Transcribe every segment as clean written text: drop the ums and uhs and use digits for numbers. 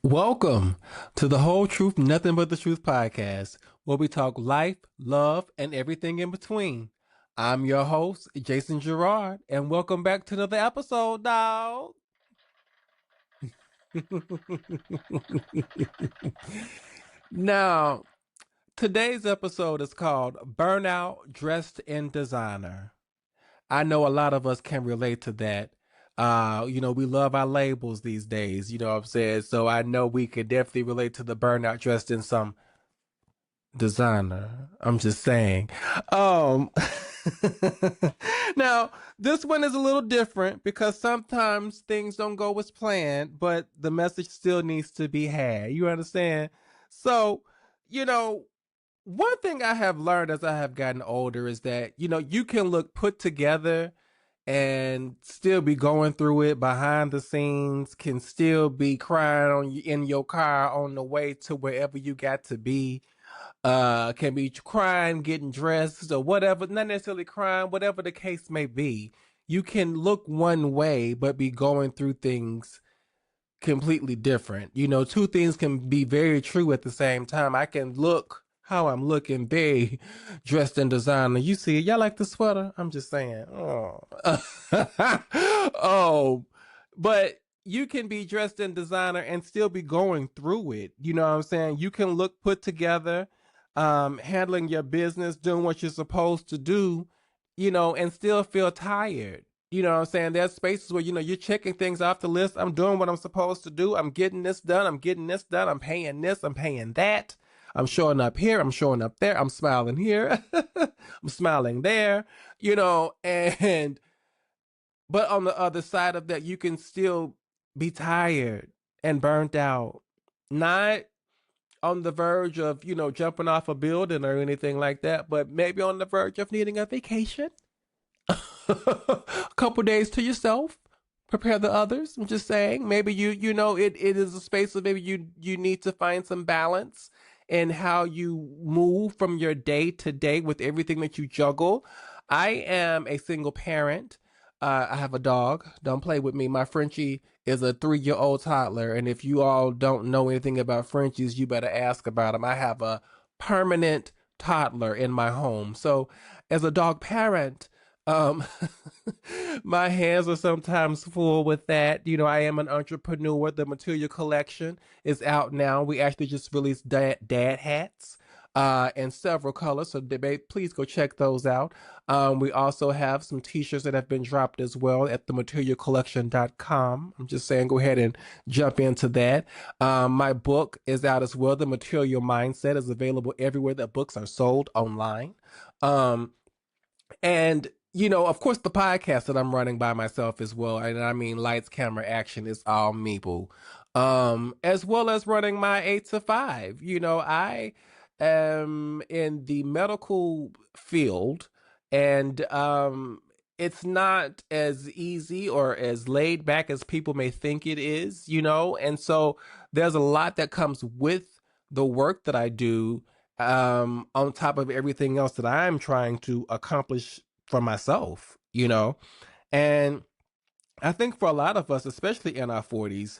Welcome to the Whole Truth, Nothing But the Truth podcast, where we talk life, love, and everything in between. I'm your host, Jason Gerard, and welcome back to another episode, dog. Now, today's episode is called Burnout Dressed in Designer. I know a lot of us can relate to that. We love our labels these days, you know what I'm saying? So I know we could definitely relate to the burnout dressed in some designer. I'm just saying. Um Now, this one is a little different because sometimes things don't go as planned, but the message still needs to be had. You understand? So, you know, one thing I have learned as I have gotten older is that, you can look put together and still be going through it behind the scenes, can still be crying in your car on the way to wherever you got to be, can be crying, getting dressed, or whatever, not necessarily crying, whatever the case may be. You can look one way, but be going through things completely different. Two things can be very true at the same time. I can look how I'm looking, very dressed in designer. You see it? Y'all like the sweater? I'm just saying. Oh, oh, but you can be dressed in designer and still be going through it. You know what I'm saying? You can look put together, handling your business, doing what you're supposed to do, and still feel tired. You know what I'm saying? There's spaces where, you're checking things off the list. I'm doing what I'm supposed to do. I'm getting this done. I'm getting this done. I'm paying this. I'm paying that. I'm showing up here. I'm showing up there. I'm smiling here. I'm smiling there, and but on the other side of that, you can still be tired and burnt out. Not on the verge of, jumping off a building or anything like that, but maybe on the verge of needing a vacation. A couple days to yourself, prepare the others. I'm just saying, maybe it is a space of maybe you need to find some balance in how you move from your day to day with everything that you juggle. I am a single parent. I have a dog. Don't play with me. My Frenchie is a 3-year-old toddler, and if you all don't know anything about Frenchies, you better ask about them. I have a permanent toddler in my home. So, as a dog parent, um, my hands are sometimes full with that. I am an entrepreneur. The material collection is out now. We actually just released dad hats in several colors. So debate, please go check those out. We also have some t-shirts that have been dropped as well at thematerialcollection.com. I'm just saying, go ahead and jump into that. My book is out as well. The Material Mindset is available everywhere that books are sold online. And of course, the podcast that I'm running by myself as well, and I mean, lights, camera, action is all me, boo. As well as running my 8 to 5. I am in the medical field, and it's not as easy or as laid back as people may think it is. And so there's a lot that comes with the work that I do, on top of everything else that I'm trying to accomplish for myself, and I think for a lot of us, especially in our 40s,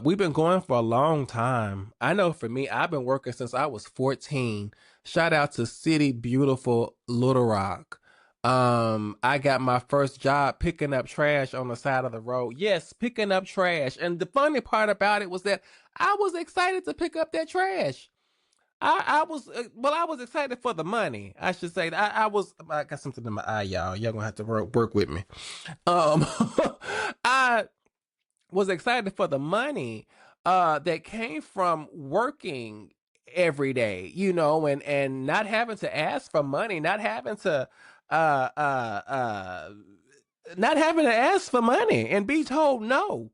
we've been going for a long time. I know for me, I've been working since I was 14. Shout out to City Beautiful Little Rock. I got my first job picking up trash on the side of the road. Yes, picking up trash. And the funny part about it was that I was excited to pick up that trash. I was excited for the money. I should say. I got something in my eye, y'all. Y'all gonna have to work with me. Um, I was excited for the money that came from working every day, and not having to ask for money, uh uh uh not having to ask for money and be told no.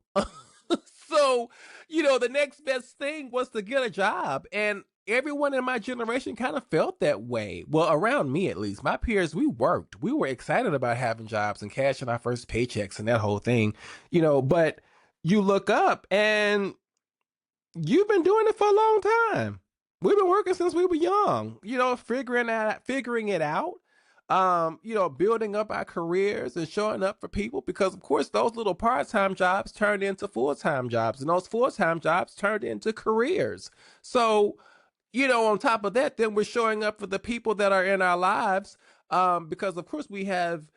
So, the next best thing was to get a job. And everyone in my generation kind of felt that way. Well, around me at least. My peers, we worked. We were excited about having jobs and cashing our first paychecks and that whole thing, but you look up and you've been doing it for a long time. We've been working since we were young, figuring it out. building up our careers and showing up for people, because of course those little part-time jobs turned into full-time jobs, and those full-time jobs turned into careers. So, on top of that, then we're showing up for the people that are in our lives, because of course we have,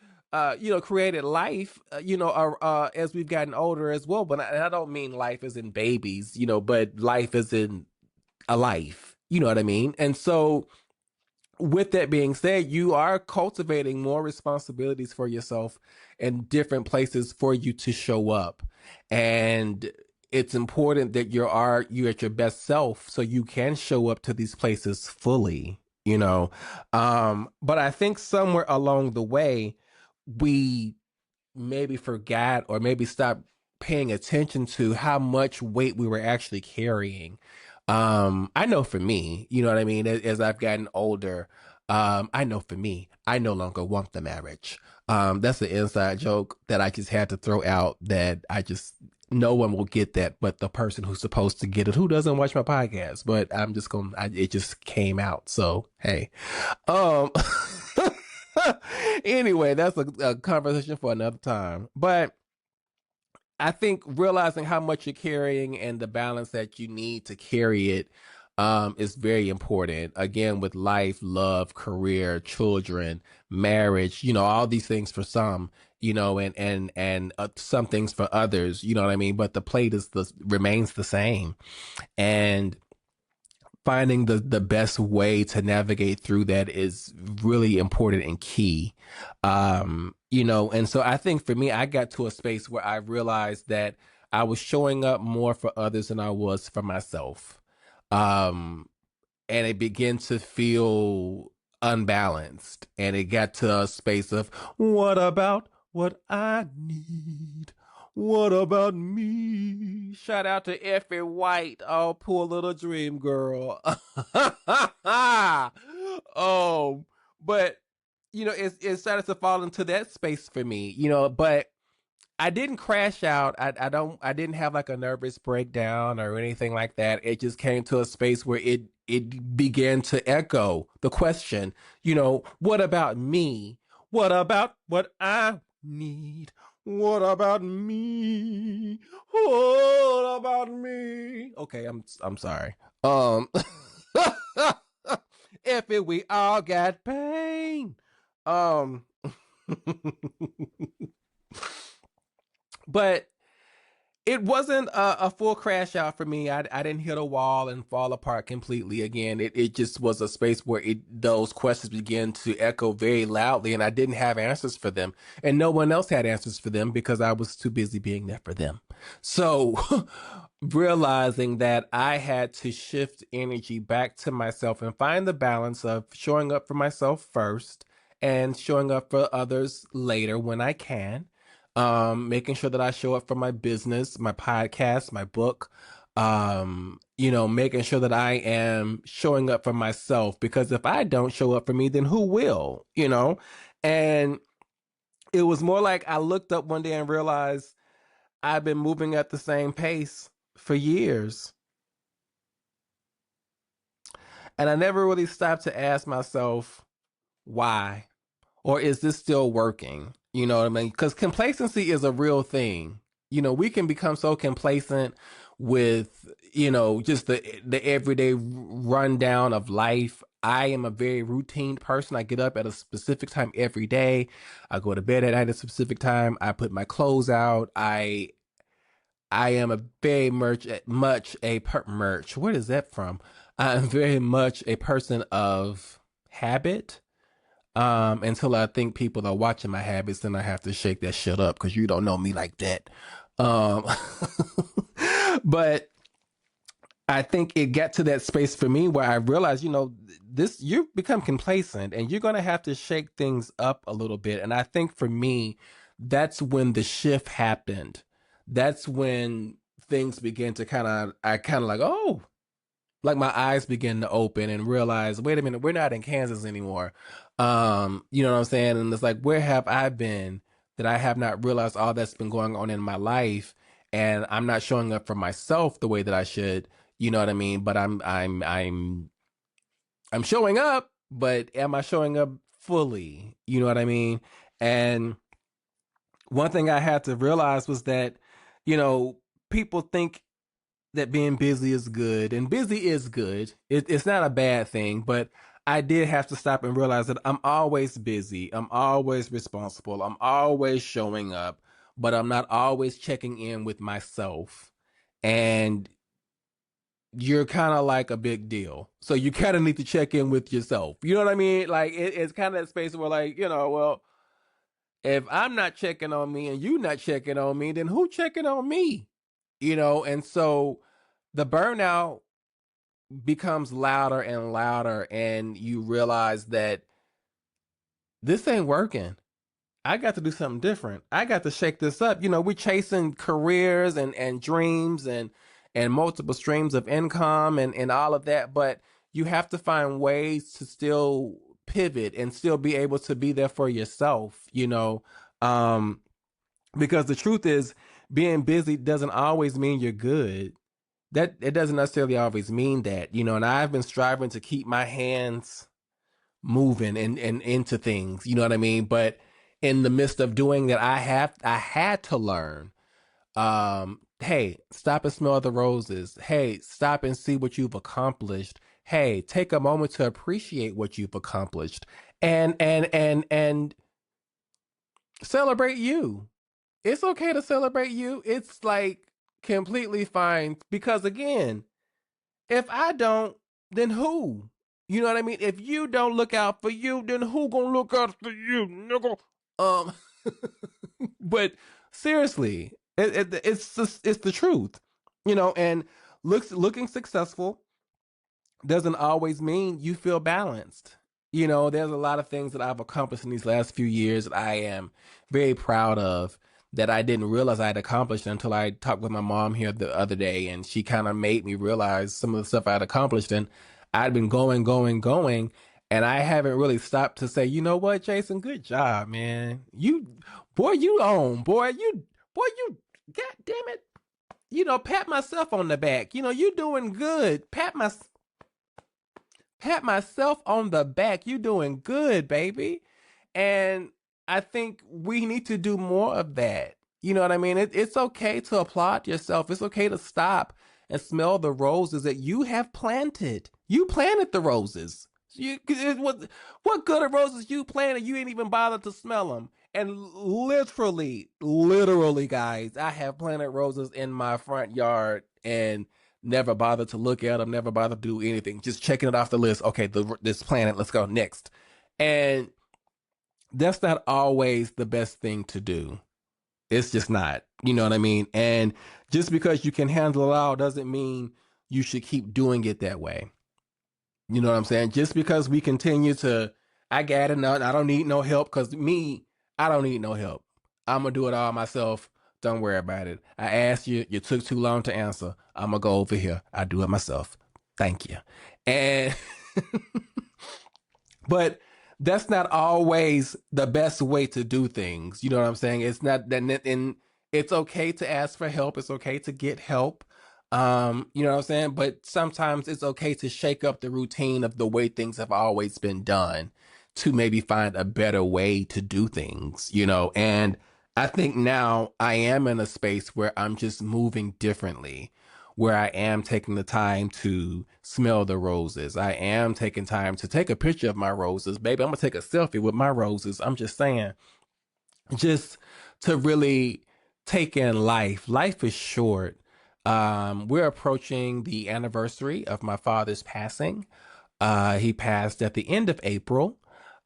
created life, as we've gotten older as well. But I don't mean life as in babies, but life as in a life. You know what I mean? And so, with that being said, you are cultivating more responsibilities for yourself and different places for you to show up. And it's important that you at your best self so you can show up to these places fully, you know. But I think somewhere along the way, we maybe forgot or maybe stopped paying attention to how much weight we were actually carrying. I know for me, you know what I mean, as I've gotten older, I know for me, I no longer want the marriage. That's an inside joke that I just had to throw out, that I just, no one will get that but the person who's supposed to get it, who doesn't watch my podcast. But I'm just going to, it just came out. So, hey. Um, anyway, that's a conversation for another time. But I think realizing how much you're carrying and the balance that you need to carry it, is very important. Again, with life, love, career, children, marriage, all these things for some, and some things for others. You know what I mean? But the plate remains the same, and finding the best way to navigate through that is really important and key. And so I think for me, I got to a space where I realized that I was showing up more for others than I was for myself. um and it began to feel unbalanced, and it got to a space of, what about what I need, what about me? Shout out to Effie White. Oh, poor little dream girl. um but it started to fall into that space for me, but I didn't crash out. I didn't have like a nervous breakdown or anything like that. It just came to a space where it began to echo the question, what about me? What about what I need? What about me? What about me? Okay, I'm sorry. Um if it we all got pain. Um but it wasn't a full crash out for me. I didn't hit a wall and fall apart completely. Again, it just was a space where those questions began to echo very loudly, and I didn't have answers for them, and no one else had answers for them because I was too busy being there for them. So, realizing that I had to shift energy back to myself and find the balance of showing up for myself first and showing up for others later when I can, making sure that I show up for my business, my podcast, my book, making sure that I am showing up for myself, because if I don't show up for me, then who will, And it was more like I looked up one day and realized I've been moving at the same pace for years. And I never really stopped to ask myself why, or is this still working? You know what I mean? Because complacency is a real thing. We can become so complacent with, just the everyday rundown of life. I am a very routine person. I get up at a specific time every day. I go to bed at a specific time. I put my clothes out. I am a very much a merch. Where is that from? I'm very much a person of habit, until I think people are watching my habits, then I have to shake that shit up because you don't know me like that. Um, but I think it got to that space for me where I realized, this, you become complacent and you're going to have to shake things up a little bit. And I think for me, that's when the shift happened. That's when things began to I kind of like, oh, like my eyes begin to open and realize, wait a minute, we're not in Kansas anymore. You know what I'm saying? And it's like, where have I been that I have not realized all that's been going on in my life, and I'm not showing up for myself the way that I should. You know what I mean? But I'm showing up, but am I showing up fully. You know what I mean? And one thing I had to realize was that, you know, people think that being busy is good, and busy is good. It's not a bad thing, but I did have to stop and realize that I'm always busy. I'm always responsible. I'm always showing up, but I'm not always checking in with myself. And you're kind of like a big deal. So you kind of need to check in with yourself. You know what I mean? Like it's kind of that space where like, well, if I'm not checking on me and you not checking on me, then who checking on me? And so the burnout becomes louder and louder, and you realize that this ain't working. I got to do something different. I got to shake this up. We're chasing careers and dreams and multiple streams of income and all of that, but you have to find ways to still pivot and still be able to be there for yourself. Um, because the truth is, being busy doesn't always mean you're good. That it doesn't necessarily always mean that. And I've been striving to keep my hands moving and into things, you know what I mean? But in the midst of doing that, I had to learn. Hey, stop and smell the roses. Hey, stop and see what you've accomplished. Hey, take a moment to appreciate what you've accomplished. And celebrate you. It's okay to celebrate you. It's like completely fine because again, if I don't, then who? You know what I mean? If you don't look out for you, then who gonna look out for you, nigga? Um, but seriously, it's the truth, and looking successful doesn't always mean you feel balanced. There's a lot of things that I've accomplished in these last few years that I am very proud of that I didn't realize I had accomplished until I talked with my mom here the other day, and she kind of made me realize some of the stuff I had accomplished, and I'd been going, going, going, and I haven't really stopped to say, you know what, Jason, good job, man. You own, boy, god damn it. Pat myself on the back. You doing good. Pat myself on the back. You doing good, baby. And I think we need to do more of that. You know what I mean? It's okay to applaud yourself. It's okay to stop and smell the roses that you have planted. You planted the roses. What good of roses you planted? You ain't even bothered to smell them. And literally, guys, I have planted roses in my front yard and never bothered to look at them, never bothered to do anything. Just checking it off the list. Okay, this planet, let's go next. And that's not always the best thing to do. It's just not. You know what I mean? And just because you can handle it all doesn't mean you should keep doing it that way. You know what I'm saying? Just because we continue to, I got it, I don't need no help because I don't need no help. I'm going to do it all myself. Don't worry about it. I asked you, you took too long to answer. I'm going to go over here. I do it myself. Thank you. And, but that's not always the best way to do things. You know what I'm saying? It's not that, and it's okay to ask for help. It's okay to get help. You know what I'm saying? But sometimes it's okay to shake up the routine of the way things have always been done to maybe find a better way to do things. And I think now I am in a space where I'm just moving differently, where I am taking the time to smell the roses. I am taking time to take a picture of my roses. Baby, I'm gonna take a selfie with my roses. I'm just saying, just to really take in life. Life is short. We're approaching the anniversary of my father's passing. He passed at the end of April.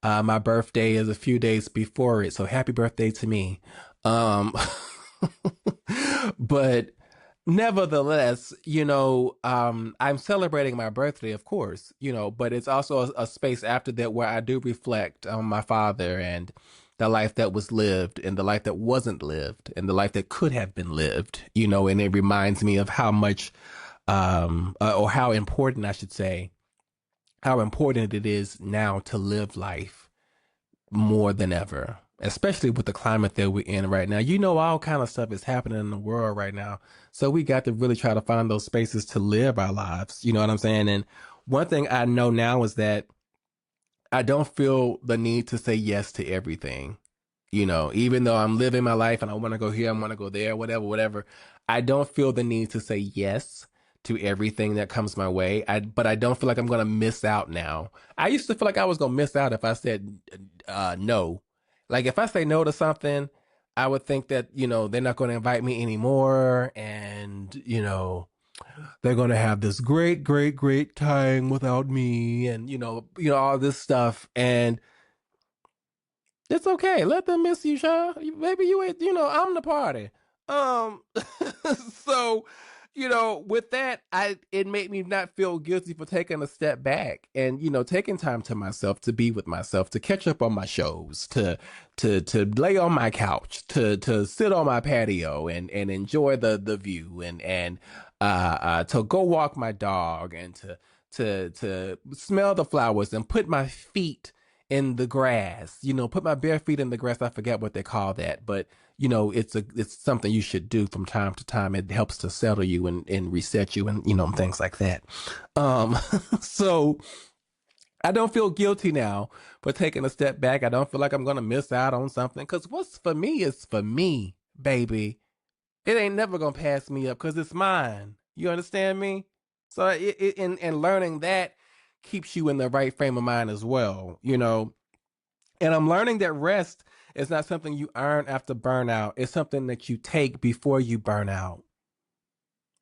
My birthday is a few days before it, so happy birthday to me. Um, but nevertheless, I'm celebrating my birthday, of course, but it's also a space after that where I do reflect on my father and the life that was lived and the life that wasn't lived and the life that could have been lived, and it reminds me of how much, or how important, I should say, how important it is now to live life more than ever, especially with the climate that we're in right now. All kind of stuff is happening in the world right now. So we got to really try to find those spaces to live our lives. You know what I'm saying? And one thing I know now is that I don't feel the need to say yes to everything. Even though I'm living my life and I want to go here, I want to go there, whatever, whatever. I don't feel the need to say yes to everything that comes my way. But I don't feel like I'm going to miss out now. I used to feel like I was going to miss out if I said no. Like if I say no to something, I would think that, they're not going to invite me anymore. And, they're going to have this great, great, great time without me and, all this stuff. And it's okay. Let them miss you, Shaw. Maybe you ain't, I'm the party. Um, so, with that, it made me not feel guilty for taking a step back and, taking time to myself to be with myself, to catch up on my shows, to lay on my couch, to sit on my patio and enjoy the view and to go walk my dog and to smell the flowers and put my feet in the grass, put my bare feet in the grass. I forget what they call that, but it's something you should do from time to time. It helps to settle you and reset you and, things like that. Um, so I don't feel guilty now for taking a step back. I don't feel like I'm going to miss out on something because what's for me is for me, baby. It ain't never going to pass me up because it's mine. You understand me? So and learning that keeps you in the right frame of mind as well, and I'm learning that rest is not something you earn after burnout. It's something that you take before you burn out.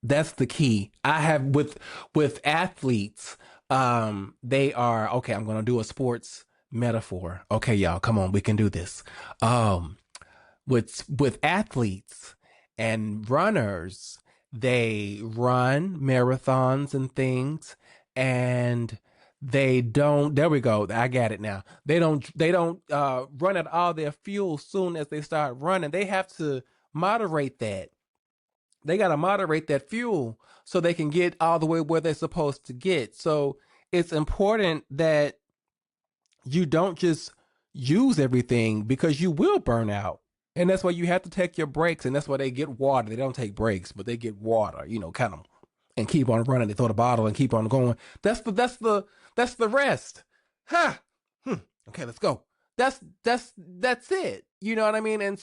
That's the key. I have with athletes, they are okay, I'm gonna do a sports metaphor. Okay, y'all, come on, we can do this. Um, with athletes and runners, they run marathons and things, and they don't. There we go. I got it now. They don't run at all their fuel soon as they start running. They have to moderate that. They got to moderate that fuel so they can get all the way where they're supposed to get. So it's important that you don't just use everything because you will burn out. And that's why you have to take your breaks. And that's why they get water. They don't take breaks, but they get water, kind of, and keep on running. They throw the bottle and keep on going. That's the rest. Huh. Hmm. Okay, let's go. That's it. You know what I mean? And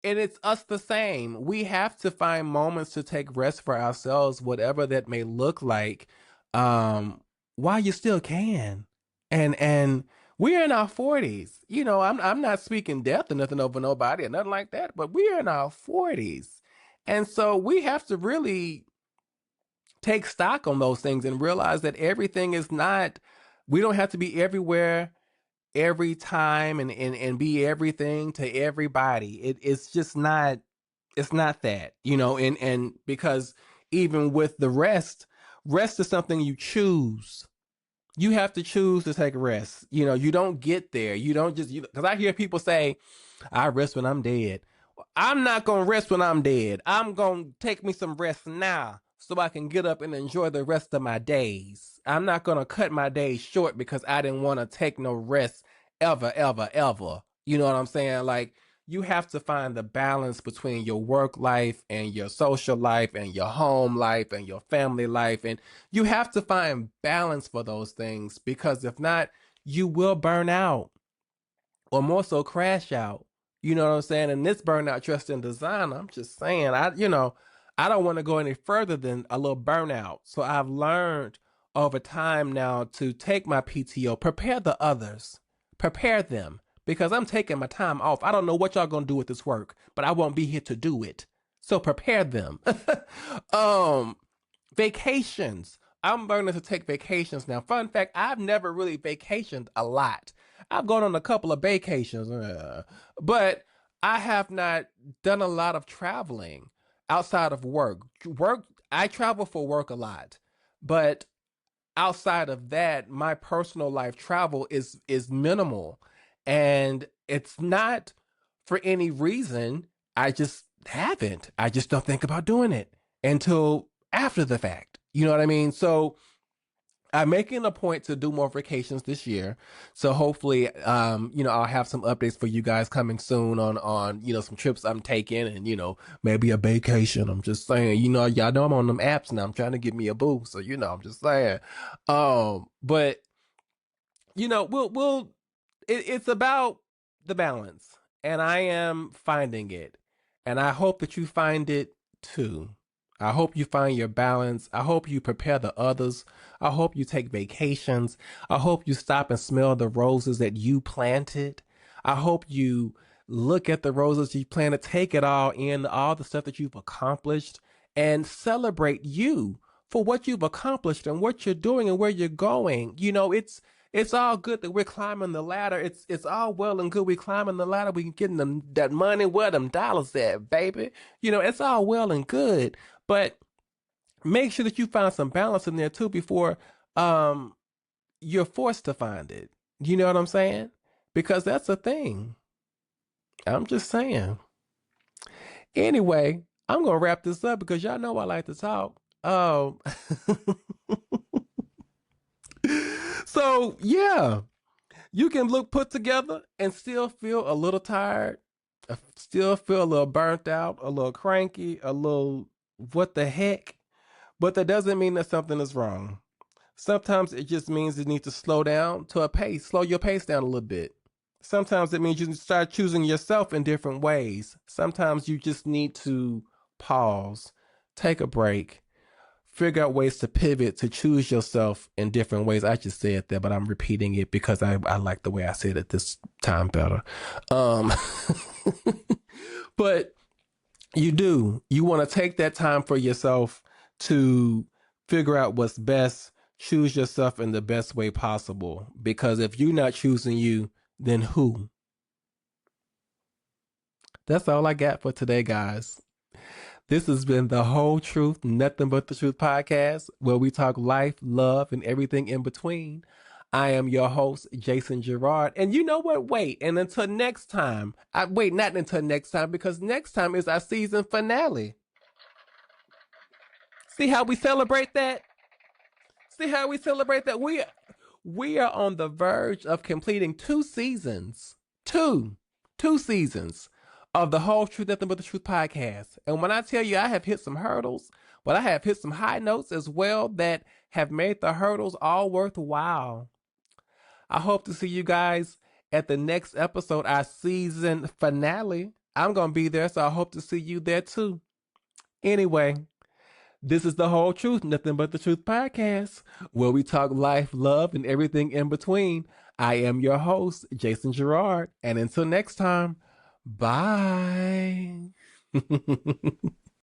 it's us the same. We have to find moments to take rest for ourselves, whatever that may look like, um, while you still can. And we're in our 40s. I'm not speaking death or nothing over nobody or nothing like that, but we're in our 40s. And so we have to really take stock on those things and realize that everything is not, we don't have to be everywhere every time and be everything to everybody. It's just not, it's not that, and because even with the rest is something you choose. You have to choose to take a rest. You don't get there. You don't just, because I hear people say, I rest when I'm dead. I'm not going to rest when I'm dead. I'm going to take me some rest now so I can get up and enjoy the rest of my days. I'm not going to cut my days short because I didn't want to take no rest ever, ever, ever. You know what I'm saying? Like, you have to find the balance between your work life and your social life and your home life and your family life. And you have to find balance for those things because if not, you will burn out or more so crash out. You know what I'm saying? And this burnout trust in design, I'm just saying, I don't want to go any further than a little burnout. So I've learned over time now to take my PTO, prepare the others, prepare them because I'm taking my time off. I don't know what y'all gonna do with this work, but I won't be here to do it. So prepare them. um, Vacations. I'm learning to take vacations now. Fun fact, I've never really vacationed a lot. I've gone on a couple of vacations, but I have not done a lot of traveling outside of work. I travel for work a lot, but outside of that, my personal life travel is minimal, and it's not for any reason. I just haven't. I just don't think about doing it until after the fact. You know what I mean? So I'm making a point to do more vacations this year. So hopefully, I'll have some updates for you guys coming soon on some trips I'm taking and, maybe a vacation. I'm just saying, y'all know I'm on them apps now. I'm trying to get me a boo. So, I'm just saying. But It's about the balance, and I am finding it, and I hope that you find it too. I hope you find your balance. I hope you prepare the others. I hope you take vacations. I hope you stop and smell the roses that you planted. I hope you look at the roses you planted, take it all in, all the stuff that you've accomplished, and celebrate you for what you've accomplished and what you're doing and where you're going. It's all good that we're climbing the ladder. It's all well and good we climbing the ladder. We can get them that money. Where them dollars at, baby? It's all well and good, but make sure that you find some balance in there too before um you're forced to find it. You know what I'm saying? Because that's a thing. I'm just saying. Anyway, I'm gonna wrap this up because y'all know I like to talk. So yeah, you can look put together and still feel a little tired, still feel a little burnt out, a little cranky, a little what the heck. But that doesn't mean that something is wrong. Sometimes it just means you need to slow down to a pace, slow your pace down a little bit. Sometimes it means you start choosing yourself in different ways. Sometimes you just need to pause, take a break, figure out ways to pivot to choose yourself in different ways. I just said that, but I'm repeating it because I like the way I said it this time better. Um, but you want to take that time for yourself to figure out what's best, choose yourself in the best way possible. Because if you're not choosing you, then who? That's all I got for today, guys. This has been The Whole Truth, Nothing But the Truth podcast, where we talk life, love, and everything in between. I am your host, Jason Gerard. And you know what? Wait, and until next time, not until next time, because next time is our season finale. See how we celebrate that? See how we celebrate that? We are on the verge of completing 2 seasons. Two seasons of The Whole Truth, Nothing But the Truth podcast. And when I tell you I have hit some hurdles, but I have hit some high notes as well that have made the hurdles all worthwhile. I hope to see you guys at the next episode, our season finale. I'm going to be there, so I hope to see you there too. Anyway, this is The Whole Truth, Nothing But the Truth podcast, where we talk life, love, and everything in between. I am your host, Jason Gerard. And until next time, bye.